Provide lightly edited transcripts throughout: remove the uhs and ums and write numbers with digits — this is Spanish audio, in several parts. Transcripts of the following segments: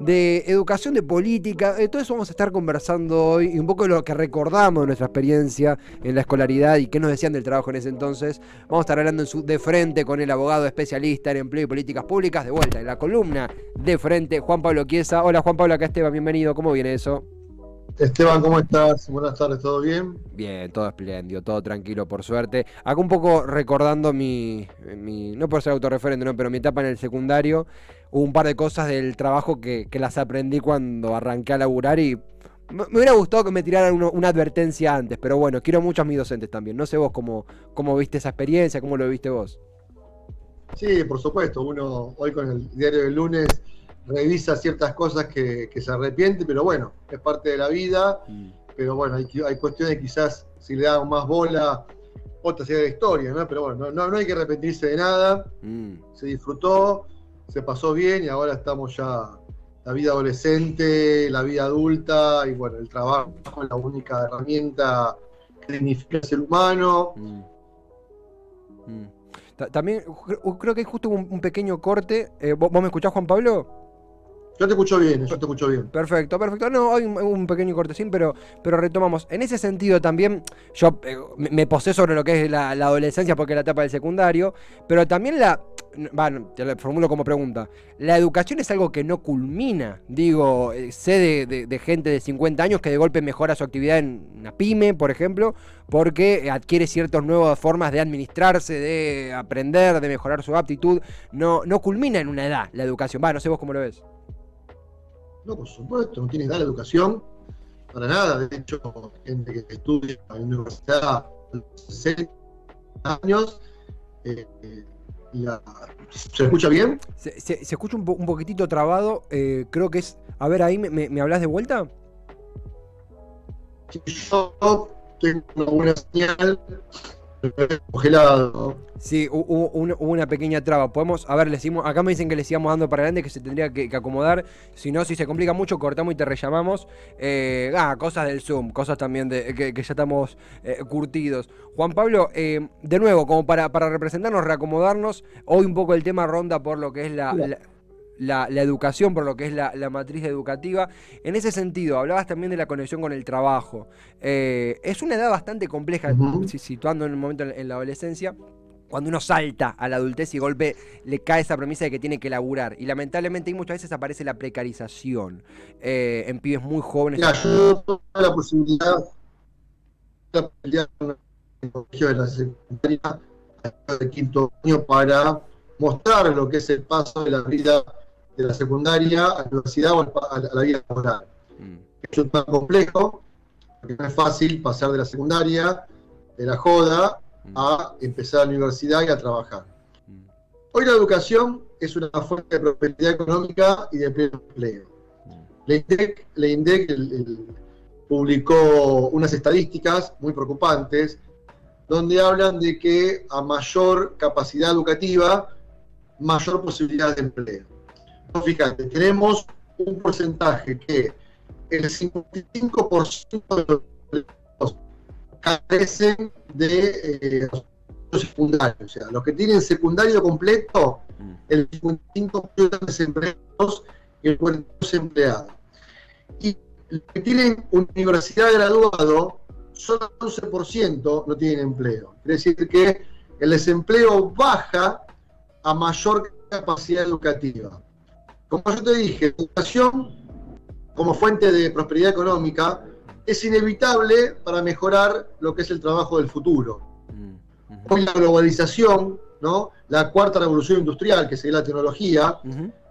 de educación, de política. De todo eso vamos a estar conversando hoy y un poco de lo que recordamos de nuestra experiencia en la escolaridad y qué nos decían del trabajo en ese entonces. Vamos a estar hablando de frente con el abogado especialista en empleo y políticas públicas, de vuelta en la columna de frente, Juan Pablo Chiesa. Hola Juan Pablo, acá Esteban, bienvenido. ¿Cómo viene eso? Esteban, ¿cómo estás? Buenas tardes, ¿todo bien? Bien, todo espléndido, todo tranquilo, por suerte. Acá un poco recordando no por ser autorreferente, ¿no? Pero mi etapa en el secundario, hubo un par de cosas del trabajo que las aprendí cuando arranqué a laburar y me hubiera gustado que me tiraran una advertencia antes, pero bueno, quiero mucho a mis docentes también. No sé vos cómo viste esa experiencia, cómo lo viste vos. Sí, por supuesto, uno hoy con el diario del lunes revisa ciertas cosas que se arrepiente, pero bueno, es parte de la vida, pero bueno, hay cuestiones que quizás si le damos más bola, otra serie de historia, ¿no? Pero bueno, no hay que arrepentirse de nada, se disfrutó, se pasó bien y ahora estamos ya, la vida adolescente, la vida adulta y bueno, el trabajo es la única herramienta que dignifica al ser humano. Mm. También creo que hay justo un pequeño corte. ¿Vos me escuchás, Juan Pablo? Yo te escucho bien. Perfecto, perfecto. No, hoy un pequeño cortecín, pero retomamos. En ese sentido también, yo me posé sobre lo que es la adolescencia porque es la etapa del secundario, pero también bueno, te lo formulo como pregunta. ¿La educación es algo que no culmina? Digo, sé de gente de 50 años que de golpe mejora su actividad en una pyme, por ejemplo, porque adquiere ciertas nuevas formas de administrarse, de aprender, de mejorar su aptitud. No culmina en una edad la educación. No sé vos cómo lo ves. No, por supuesto, no tiene edad la educación, para nada. De hecho, gente que estudia en la universidad a los 60 años, eh, ¿se escucha bien? Se escucha un poquitito trabado, creo que es... A ver, ahí me hablas de vuelta. Si yo tengo una buena señal, congelado. Sí, hubo una pequeña traba. A ver, acá me dicen que le sigamos dando para adelante, que se tendría que acomodar. Si no, si se complica mucho, cortamos y te rellamamos. Cosas del Zoom, cosas también que ya estamos curtidos. Juan Pablo, de nuevo, como para representarnos, reacomodarnos, hoy un poco el tema ronda por lo que es la educación, por lo que es la matriz educativa. En ese sentido, hablabas también de la conexión con el trabajo. Es una edad bastante compleja, situando en un momento en la adolescencia, cuando uno salta a la adultez y de golpe le cae esa premisa de que tiene que laburar. Y lamentablemente ahí muchas veces aparece la precarización en pibes muy jóvenes. Mira, yo tuve la posibilidad de pelear en el colegio de la secundaria de quinto año para mostrar lo que es el paso de la vida de la secundaria a la universidad o a la vida laboral. Es un tema complejo, porque no es fácil pasar de la secundaria, de la joda, a empezar a la universidad y a trabajar. Hoy la educación es una fuente de prosperidad económica y de empleo. La INDEC publicó unas estadísticas muy preocupantes donde hablan de que a mayor capacidad educativa, mayor posibilidad de empleo. Fíjate, tenemos un porcentaje que el 55% de los empleos carecen de secundario, o sea, los que tienen secundario completo, el 55% de desempleados y el 42% desempleados. Y los que tienen universidad de graduado, solo el 11% no tienen empleo. Quiere decir que el desempleo baja a mayor capacidad educativa. Como yo te dije, la educación como fuente de prosperidad económica es inevitable para mejorar lo que es el trabajo del futuro. Hoy la globalización, ¿no? La cuarta revolución industrial, que sería la tecnología,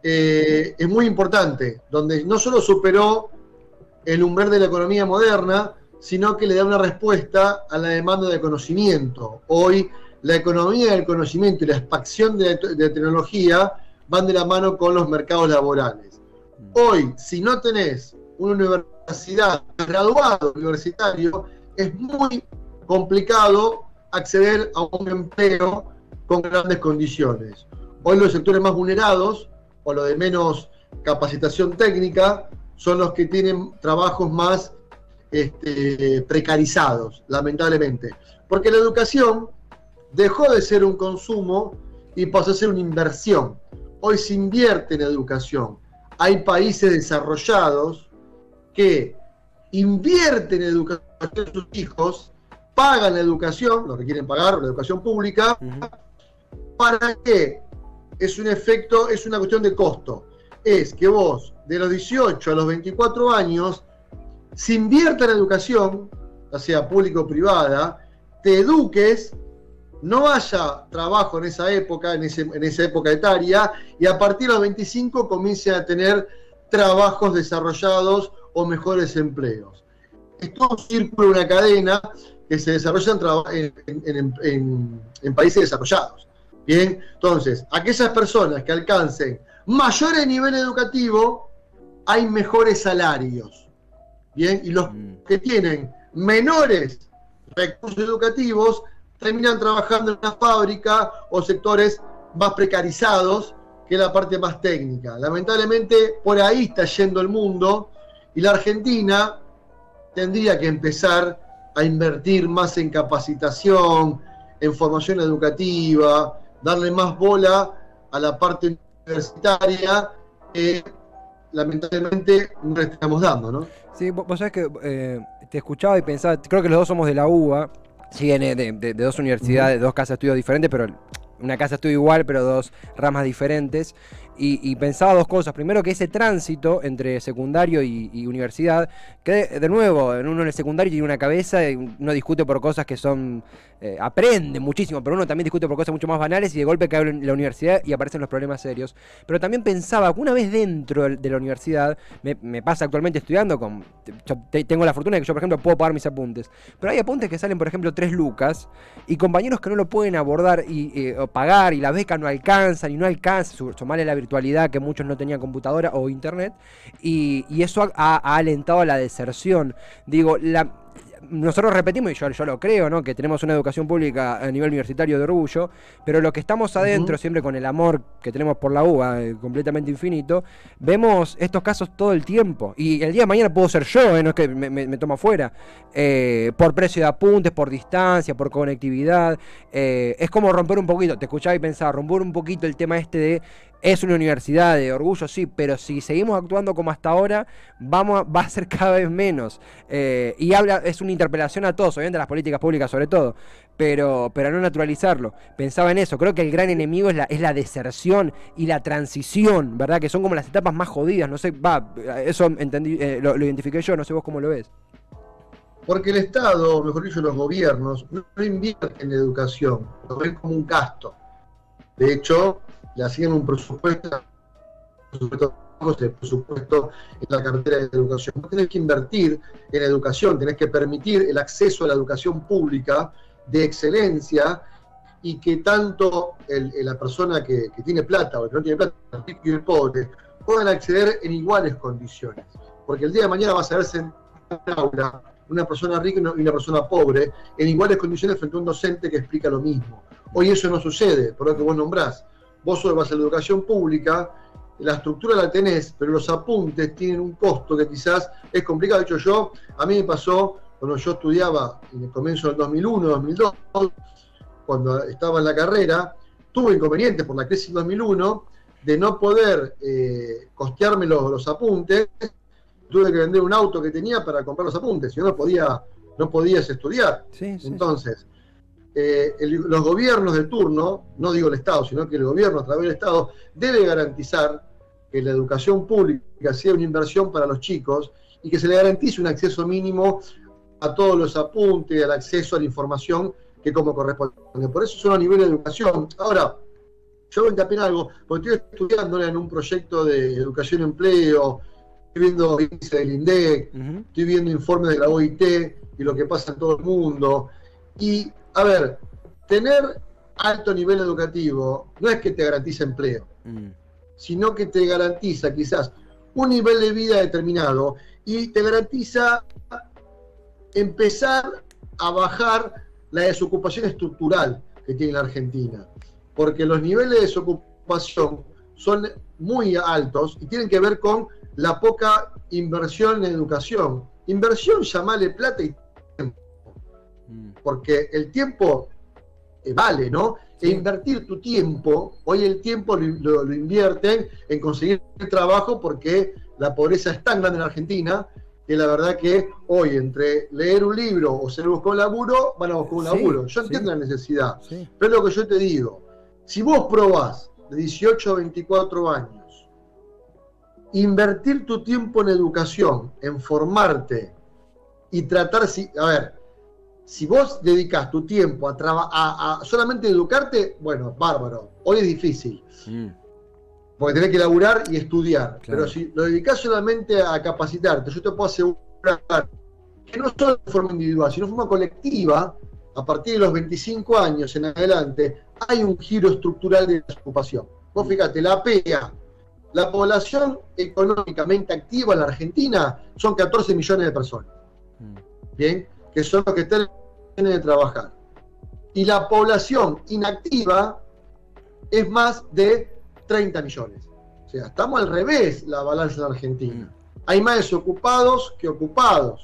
es muy importante, donde no solo superó el umbral de la economía moderna, sino que le da una respuesta a la demanda de conocimiento. Hoy la economía del conocimiento y la expansión de tecnología van de la mano con los mercados laborales. Hoy, si no tenés una universidad, graduado universitario, es muy complicado acceder a un empleo con grandes condiciones. Hoy los sectores más vulnerados, o los de menos capacitación técnica, son los que tienen trabajos más precarizados, lamentablemente. Porque la educación dejó de ser un consumo y pasó a ser una inversión. Hoy se invierte en educación. hay países desarrollados que invierten en educación de sus hijos, pagan la educación, lo que quieren pagar, la educación pública, ¿para qué? Es un efecto, es una cuestión de costo. Es que vos, de los 18 a los 24 años, se invierta en educación, ya sea pública o privada, te eduques, no haya trabajo en esa época, en esa época etaria, y a partir de los 25 comiencen a tener trabajos desarrollados o mejores empleos. Es todo un círculo, una cadena que se desarrolla en países desarrollados. Bien, entonces, aquellas personas que alcancen mayores niveles educativos, hay mejores salarios. Bien, y los que tienen menores recursos educativos terminan trabajando en una fábrica o sectores más precarizados que la parte más técnica. Lamentablemente, por ahí está yendo el mundo y la Argentina tendría que empezar a invertir más en capacitación, en formación educativa, darle más bola a la parte universitaria que lamentablemente no le estamos dando, ¿no? Sí, vos sabés que te escuchaba y pensaba, creo que los dos somos de la UBA, sí, de dos universidades, de dos casas de estudios diferentes, pero una casa de estudio igual, pero dos ramas diferentes. Y pensaba dos cosas. Primero, que ese tránsito entre secundario y universidad, que de nuevo, uno en el secundario tiene una cabeza, uno discute por cosas que son, aprende muchísimo, pero uno también discute por cosas mucho más banales y de golpe cae en la universidad y aparecen los problemas serios. Pero también pensaba que una vez dentro de la universidad, me pasa actualmente estudiando, tengo la fortuna de que yo, por ejemplo, puedo pagar mis apuntes, pero hay apuntes que salen, por ejemplo, 3 lucas, y compañeros que no lo pueden abordar o pagar, y la beca no alcanzan, y no alcanza, sumarle la virtualidad, que muchos no tenían computadora o internet, y eso ha alentado a la deserción. Digo, nosotros repetimos, y yo lo creo, ¿no?, que tenemos una educación pública a nivel universitario de orgullo, pero los que estamos adentro, siempre con el amor que tenemos por la UBA, completamente infinito, vemos estos casos todo el tiempo. Y el día de mañana puedo ser yo, no es que me toma fuera, por precio de apuntes, por distancia, por conectividad. Es como romper un poquito, te escuchaba y pensaba, romper un poquito el tema de... Es una universidad de orgullo, sí, pero si seguimos actuando como hasta ahora, va a ser cada vez menos. Y es una interpelación a todos, obviamente a las políticas públicas sobre todo, pero no naturalizarlo. Pensaba en eso, creo que el gran enemigo es la deserción y la transición, ¿verdad? Que son como las etapas más jodidas, no sé, eso entendí, lo identifiqué yo, no sé vos cómo lo ves. Porque el Estado, mejor dicho, los gobiernos, no invierten en educación, lo ven como un gasto. De hecho, le hacían un presupuesto en la cartera de educación. Vos tenés que invertir en educación, tenés que permitir el acceso a la educación pública de excelencia y que tanto la persona que tiene plata o el que no tiene plata, el rico y el pobre, puedan acceder en iguales condiciones. Porque el día de mañana vas a verse en un aula una persona rica y una persona pobre en iguales condiciones frente a un docente que explica lo mismo. Hoy eso no sucede, por lo que vos nombrás. Vos solo vas a la educación pública, la estructura la tenés, pero los apuntes tienen un costo que quizás es complicado. De hecho, a mí me pasó cuando yo estudiaba en el comienzo del 2001, 2002, cuando estaba en la carrera, tuve inconvenientes por la crisis del 2001 de no poder costearme los apuntes. Tuve que vender un auto que tenía para comprar los apuntes, si no podías estudiar. Sí, sí. Entonces, los gobiernos de turno, no digo el Estado, sino que el gobierno a través del Estado debe garantizar que la educación pública sea una inversión para los chicos y que se le garantice un acceso mínimo a todos los apuntes, al acceso a la información que como corresponde. Por eso son a nivel de educación. Ahora, yo voy a hincapié en algo, porque estoy estudiando en un proyecto de educación y empleo, estoy viendo índice del INDEC, estoy viendo informes de la OIT y lo que pasa en todo el mundo. Y, a ver, tener alto nivel educativo no es que te garantice empleo, sino que te garantiza quizás un nivel de vida determinado y te garantiza empezar a bajar la desocupación estructural que tiene la Argentina. Porque los niveles de desocupación son muy altos y tienen que ver con la poca inversión en educación. Inversión, llamale plata y tiempo. Porque el tiempo vale, ¿no? Sí. E invertir tu tiempo, hoy el tiempo lo invierten en conseguir trabajo porque la pobreza es tan grande en Argentina que la verdad que hoy entre leer un libro o ser buscar un laburo, van a buscar un laburo. Yo entiendo la necesidad, pero lo que yo te digo, si vos probás de 18 a 24 años, invertir tu tiempo en educación, en formarte y tratar, a ver, si vos dedicás tu tiempo a solamente educarte, bueno, bárbaro, hoy es difícil. Porque tenés que laburar y estudiar. Claro. Pero si lo dedicás solamente a capacitarte, yo te puedo asegurar que no solo de forma individual, sino de forma colectiva, a partir de los 25 años en adelante, hay un giro estructural de la ocupación. Vos fíjate, la PEA, la población económicamente activa en la Argentina son 14 millones de personas. Bien, que son los que tienen de trabajar. Y la población inactiva es más de 30 millones. O sea, estamos al revés la balanza en la Argentina. Hay más desocupados que ocupados,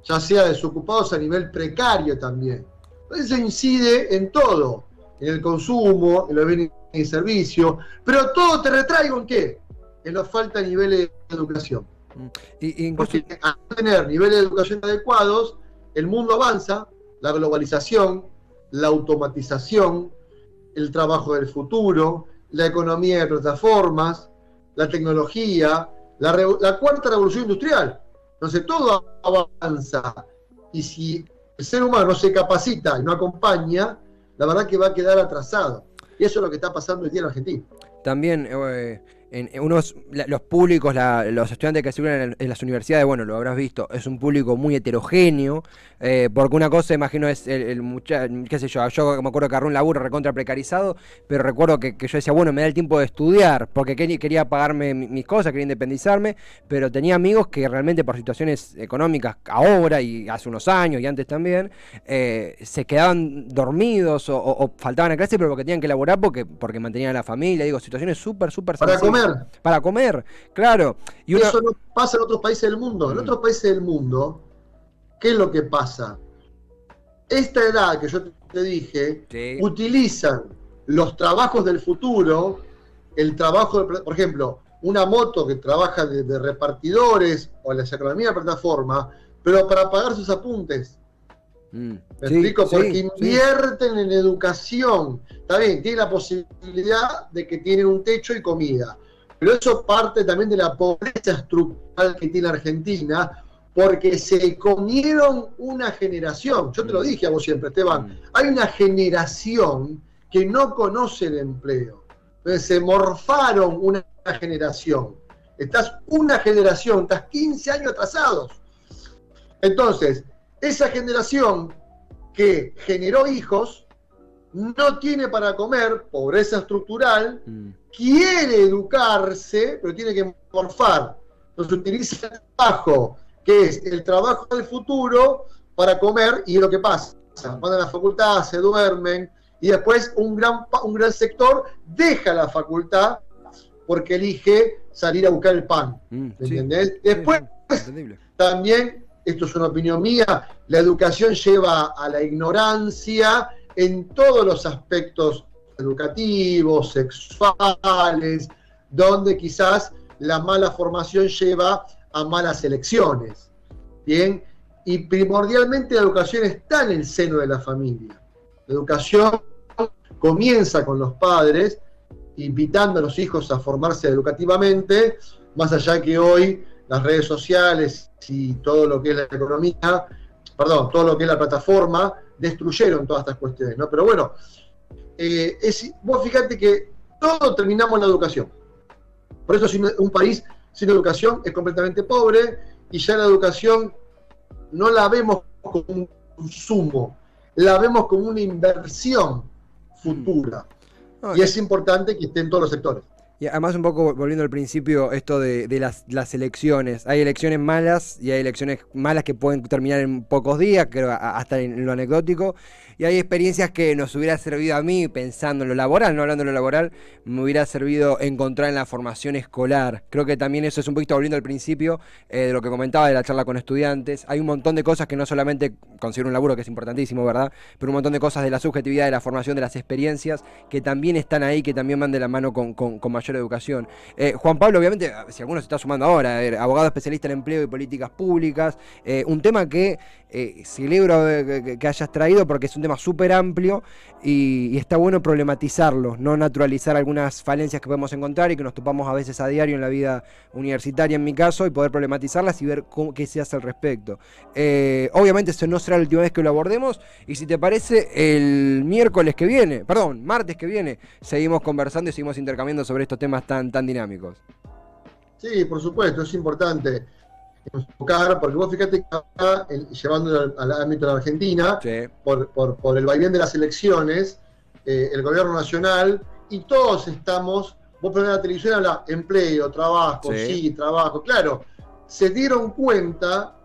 ya sea desocupados a nivel precario también. Eso incide en todo, en el consumo, en los bienes y servicios, pero todo te retraigo en qué? En la falta de niveles de educación. Porque al tener niveles de educación adecuados, el mundo avanza, la globalización, la automatización, el trabajo del futuro, la economía de plataformas, la tecnología, la cuarta revolución industrial. Entonces todo avanza. Y si el ser humano se capacita y no acompaña, la verdad que va a quedar atrasado. Y eso es lo que está pasando hoy día en Argentina. También los públicos, los estudiantes que estudian en las universidades, bueno, lo habrás visto, es un público muy heterogéneo, porque una cosa, imagino, es el muchacho, qué sé yo me acuerdo que agarré un laburo recontra precarizado, pero recuerdo que yo decía, bueno, me da el tiempo de estudiar, porque quería pagarme mis cosas, quería independizarme, pero tenía amigos que realmente por situaciones económicas ahora y hace unos años y antes también, se quedaban dormidos o faltaban a clase, pero porque tenían que laburar porque mantenían a la familia, digo, situaciones súper para comer. Para comer, claro. Y eso no pasa en otros países del mundo. En otros países del mundo, ¿qué es lo que pasa? Esta edad que yo te dije, utilizan los trabajos del futuro, el trabajo, por ejemplo, una moto que trabaja de repartidores o en la economía de plataforma, pero para pagar sus apuntes. ¿Me explico? Porque invierten en educación. Está bien, tienen la posibilidad de que tienen un techo y comida. Pero eso parte también de la pobreza estructural que tiene Argentina, porque se comieron una generación. Yo te lo dije a vos siempre, Esteban. Hay una generación que no conoce el empleo. Entonces se morfaron una generación. Estás 15 años atrasados. Entonces, esa generación que generó hijos no tiene para comer, pobreza estructural, quiere educarse, pero tiene que morfar. Entonces utiliza el trabajo, que es el trabajo del futuro, para comer, y es lo que pasa. Van a la facultad, se duermen, y después un gran sector deja la facultad porque elige salir a buscar el pan. ¿Me entendés? Después, también, esto es una opinión mía, la educación lleva a la ignorancia en todos los aspectos educativos, sexuales, donde quizás la mala formación lleva a malas elecciones. Bien, y primordialmente la educación está en el seno de la familia. La educación comienza con los padres, invitando a los hijos a formarse educativamente, más allá que hoy las redes sociales y todo lo que es la economía, todo lo que es la plataforma, destruyeron todas estas cuestiones, ¿no? Pero bueno, vos fíjate que todos terminamos la educación. Por eso un país sin educación es completamente pobre, y ya la educación no la vemos como un consumo, la vemos como una inversión futura. Y es importante que esté en todos los sectores. Y además un poco volviendo al principio, esto de las elecciones. Hay elecciones malas y hay elecciones malas que pueden terminar en pocos días, creo, hasta en lo anecdótico. Y hay experiencias que nos hubiera servido a mí, pensando en lo laboral, no hablando de lo laboral, me hubiera servido encontrar en la formación escolar. Creo que también eso es un poquito volviendo al principio de lo que comentaba de la charla con estudiantes. Hay un montón de cosas que no solamente considero un laburo, que es importantísimo, ¿verdad? Pero un montón de cosas de la subjetividad, de la formación, de las experiencias, que también están ahí, que también van de la mano con mayor educación. Juan Pablo, obviamente, si alguno se está sumando ahora, abogado especialista en empleo y políticas públicas, un tema que celebro que hayas traído porque es un tema súper amplio y está bueno problematizarlo, no naturalizar algunas falencias que podemos encontrar y que nos topamos a veces a diario en la vida universitaria, en mi caso, y poder problematizarlas y ver qué se hace al respecto. Obviamente eso no será la última vez que lo abordemos y si te parece, el martes que viene, seguimos conversando y seguimos intercambiando sobre estos temas tan dinámicos. Sí, por supuesto, es importante enfocar, porque vos fíjate que acá, llevándolo al ámbito de la Argentina, Sí. por el vaivén de las elecciones, el gobierno nacional, y todos estamos, vos ponés la televisión y habla empleo, trabajo, sí, trabajo, claro, se dieron cuenta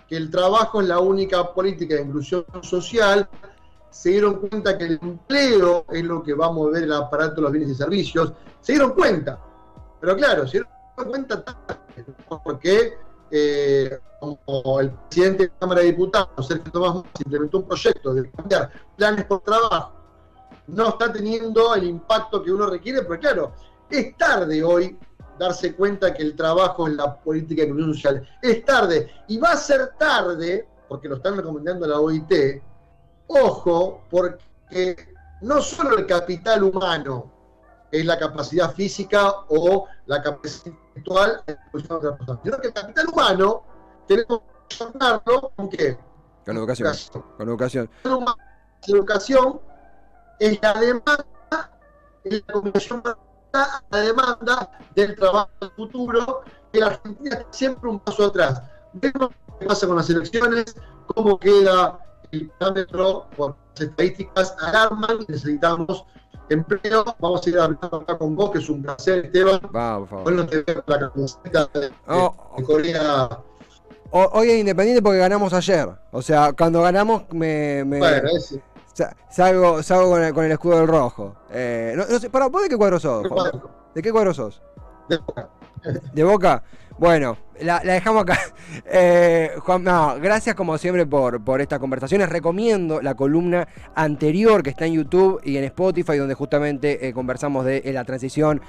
que el trabajo es la única política de inclusión social, se dieron cuenta que el empleo es lo que va a mover el aparato de los bienes y servicios, se dieron cuenta, pero claro, se dieron cuenta tarde, porque como el presidente de la Cámara de Diputados, Sergio Tomás Massa, implementó un proyecto de cambiar planes por trabajo, no está teniendo el impacto que uno requiere, pero claro, es tarde hoy darse cuenta que el trabajo es la política de inclusión social. Es tarde, y va a ser tarde, porque lo están recomendando la OIT, ojo, porque no solo el capital humano es la capacidad física o la capacidad intelectual de otra persona, sino que el capital humano tenemos que llamarlo ¿con qué? Con educación. Con educación. La educación es la demanda, es la combinación a la demanda del trabajo del futuro, que la Argentina está siempre un paso atrás. Vemos qué pasa con las elecciones, cómo queda el parámetro, por las estadísticas alarman y necesitamos empleo. Vamos a ir hablando acá con vos, que es un placer, Esteban. Va, por favor. Bueno, te veo la camiseta de Corea. Hoy es independiente porque ganamos ayer. O sea, cuando ganamos Bueno, ese. salgo con el escudo del rojo. No sé, ¿vos de qué cuadro sos? ¿De qué cuadro sos? De Boca. ¿De Boca? Bueno, la dejamos acá. Juan, gracias como siempre por estas conversaciones. Recomiendo la columna anterior que está en YouTube y en Spotify, donde justamente conversamos de la transición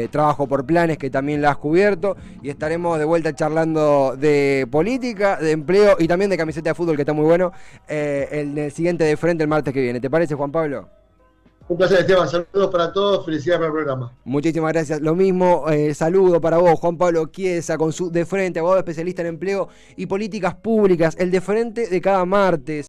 trabajo por planes, que también la has cubierto. Y estaremos de vuelta charlando de política, de empleo y también de camiseta de fútbol, que está muy bueno, en el siguiente De Frente el martes que viene. ¿Te parece, Juan Pablo? Un placer, Esteban. Saludos para todos. Felicidades para el programa. Muchísimas gracias. Lo mismo, saludo para vos, Juan Pablo Chiesa, con su De Frente, abogado especialista en empleo y políticas públicas. El De Frente de cada martes.